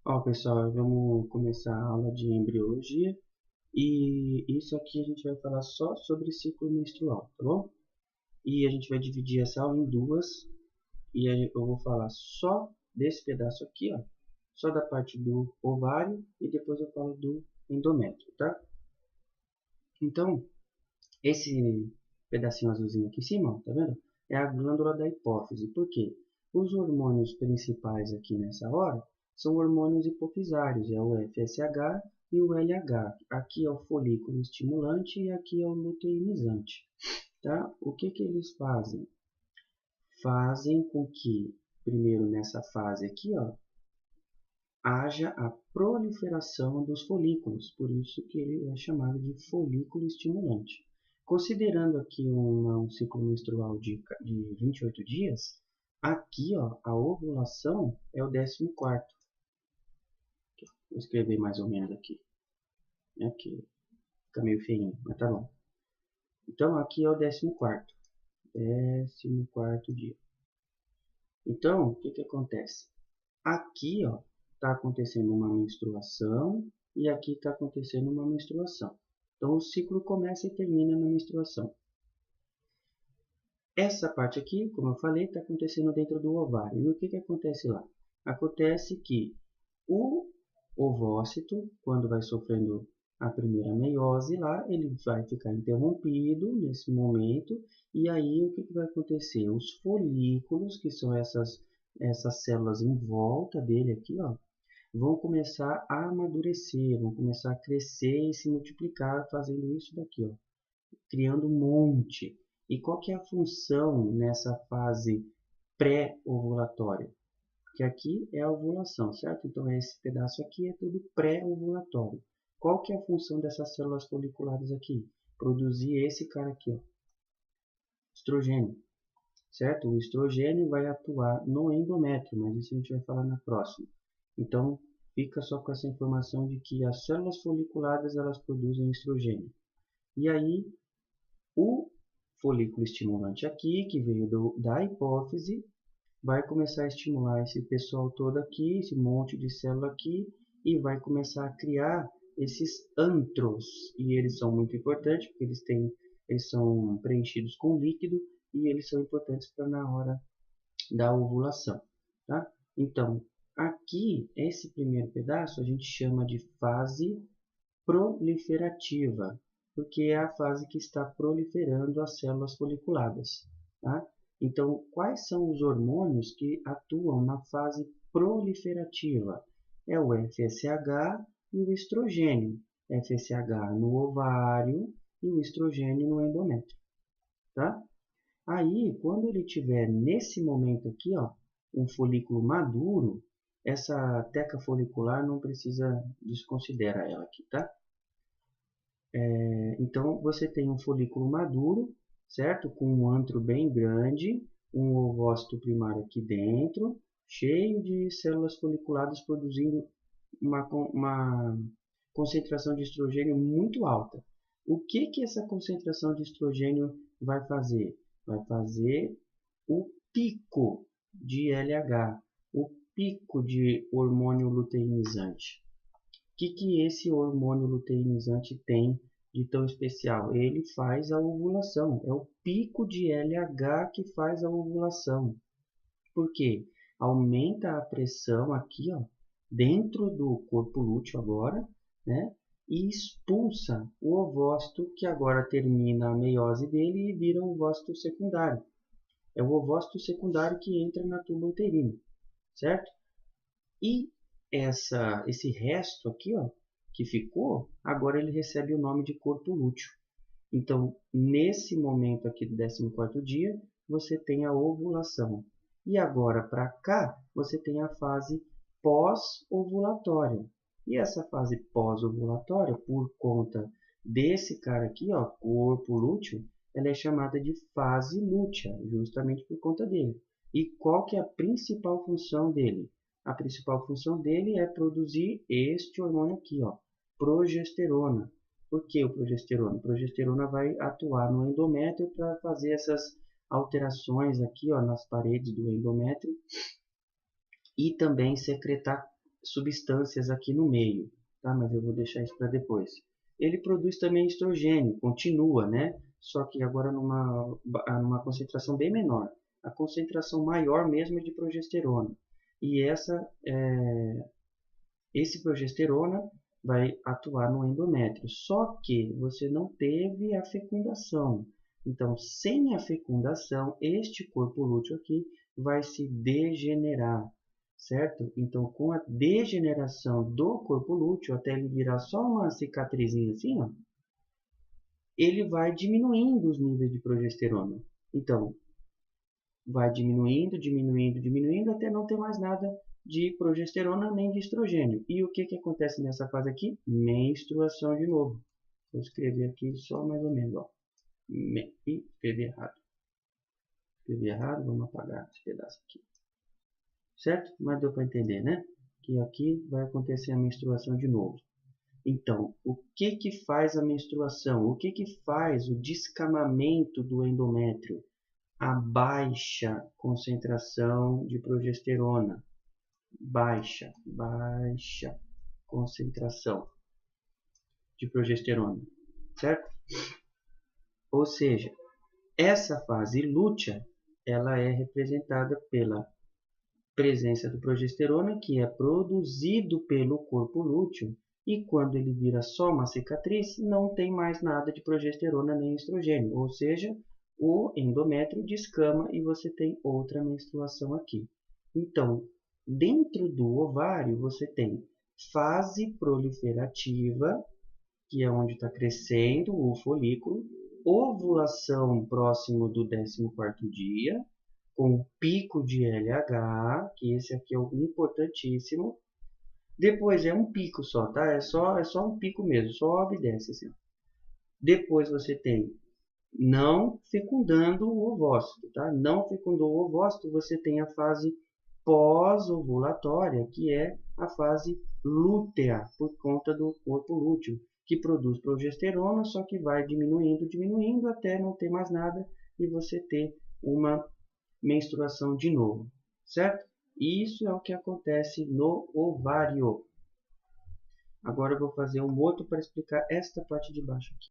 Ó, pessoal, vamos começar a aula de embriologia e isso aqui a gente vai falar só sobre ciclo menstrual, tá bom? E a gente vai dividir essa aula em duas e aí eu vou falar só desse pedaço aqui, ó, só da parte do ovário e depois eu falo do endométrio, tá? Então, esse pedacinho azulzinho aqui em cima, ó, tá vendo? É a glândula da hipófise. Por quê? Os hormônios principais aqui nessa hora são hormônios hipofisários, é o FSH e o LH. Aqui é o folículo estimulante e aqui é o luteinizante. Tá? O que que eles fazem? Fazem com que, primeiro nessa fase aqui, ó, haja a proliferação dos folículos, por isso que ele é chamado de folículo estimulante. Considerando aqui um ciclo menstrual de 28 dias, aqui ó, a ovulação é o 14º. Vou escrever mais ou menos aqui, né, que fica meio feinho, mas tá bom. Então aqui é o 14º, 14º dia. Então, o que que acontece? Aqui, ó, está acontecendo uma menstruação e aqui está acontecendo uma menstruação. Então, o ciclo começa e termina na menstruação. Essa parte aqui, como eu falei, está acontecendo dentro do ovário. E o que que acontece lá? Acontece que o ovócito, quando vai sofrendo a primeira meiose lá, ele vai ficar interrompido nesse momento. E aí, o que que vai acontecer? Os folículos, que são essas células em volta dele aqui, ó, vão começar a amadurecer, vão começar a crescer e se multiplicar fazendo isso daqui, ó, criando um monte. E qual que é a função nessa fase pré-ovulatória? Porque aqui é a ovulação, certo? Então esse pedaço aqui é tudo pré-ovulatório. Qual que é a função dessas células foliculares aqui? Produzir esse cara aqui, ó, estrogênio, certo? O estrogênio vai atuar no endométrio, mas isso a gente vai falar na próxima. Então, fica só com essa informação de que as células foliculares elas produzem estrogênio. E aí, o folículo estimulante aqui, que veio da hipófise, vai começar a estimular esse pessoal todo aqui, esse monte de célula aqui, e vai começar a criar esses antros. E eles são muito importantes, porque eles são preenchidos com líquido, e eles são importantes para na hora da ovulação, tá? Então, aqui, esse primeiro pedaço a gente chama de fase proliferativa, porque é a fase que está proliferando as células foliculadas, tá? Então, quais são os hormônios que atuam na fase proliferativa? É o FSH e o estrogênio. FSH no ovário e o estrogênio no endométrio, tá? Aí, quando ele tiver nesse momento aqui, ó, um folículo maduro, essa teca folicular não precisa desconsiderar ela aqui, tá? Então, você tem um folículo maduro, certo? Com um antro bem grande, um ovócito primário aqui dentro, cheio de células foliculadas produzindo uma concentração de estrogênio muito alta. O que que essa concentração de estrogênio vai fazer? Vai fazer o pico de LH, o pico de hormônio luteinizante. O que que esse hormônio luteinizante tem de tão especial? Ele faz a ovulação, é o pico de LH que faz a ovulação. Por quê? Aumenta a pressão aqui, ó, dentro do corpo lúteo agora, né? E expulsa o ovócito que agora termina a meiose dele e vira um ovócito secundário. É o ovócito secundário que entra na tuba uterina, certo? E esse resto aqui, ó, que ficou, agora ele recebe o nome de corpo lúteo. Então, nesse momento aqui do 14º dia, você tem a ovulação. E agora para cá, você tem a fase pós-ovulatória. E essa fase pós-ovulatória, por conta desse cara aqui, ó, corpo lúteo, ela é chamada de fase lútea, justamente por conta dele. E qual que é a principal função dele? A principal função dele é produzir este hormônio aqui, ó, progesterona. Por que o progesterona? A progesterona vai atuar no endométrio para fazer essas alterações aqui, ó, nas paredes do endométrio e também secretar substâncias aqui no meio, tá? Mas eu vou deixar isso para depois. Ele produz também estrogênio, continua, né? Só que agora numa concentração bem menor. A concentração maior mesmo é de progesterona. E esse progesterona vai atuar no endométrio. Só que você não teve a fecundação. Então, sem a fecundação, este corpo lúteo aqui vai se degenerar, certo? Então, com a degeneração do corpo lúteo, até ele virar só uma cicatrizinha assim, ó, ele vai diminuindo os níveis de progesterona. Então, vai diminuindo, diminuindo, diminuindo, até não ter mais nada de progesterona nem de estrogênio. E o que acontece nessa fase aqui? Menstruação de novo. Vou escrever aqui só mais ou menos, ó. Escrevi errado. Escrevi errado, vamos apagar esse pedaço aqui. Certo? Mas deu para entender, né? Que aqui vai acontecer a menstruação de novo. Então, o que faz a menstruação? O que faz o descamamento do endométrio? A baixa concentração de progesterona. Baixa concentração de progesterona, certo? Ou seja, essa fase lútea, ela é representada pela presença do progesterona, que é produzido pelo corpo lúteo, e quando ele vira só uma cicatriz, não tem mais nada de progesterona nem estrogênio, ou seja, o endométrio descama e você tem outra menstruação aqui. Então, dentro do ovário, você tem fase proliferativa, que é onde está crescendo o folículo, ovulação próximo do 14º dia, com pico de LH, que esse aqui é o importantíssimo. Depois é um pico só, tá? É só um pico mesmo, sobe e desce assim. Depois você tem não fecundando o ovócito, tá? Não fecundou o ovócito, você tem a fase pós-ovulatória, que é a fase lútea, por conta do corpo lúteo, que produz progesterona, só que vai diminuindo, diminuindo, até não ter mais nada e você ter uma menstruação de novo, certo? Isso é o que acontece no ovário. Agora eu vou fazer um outro para explicar esta parte de baixo aqui.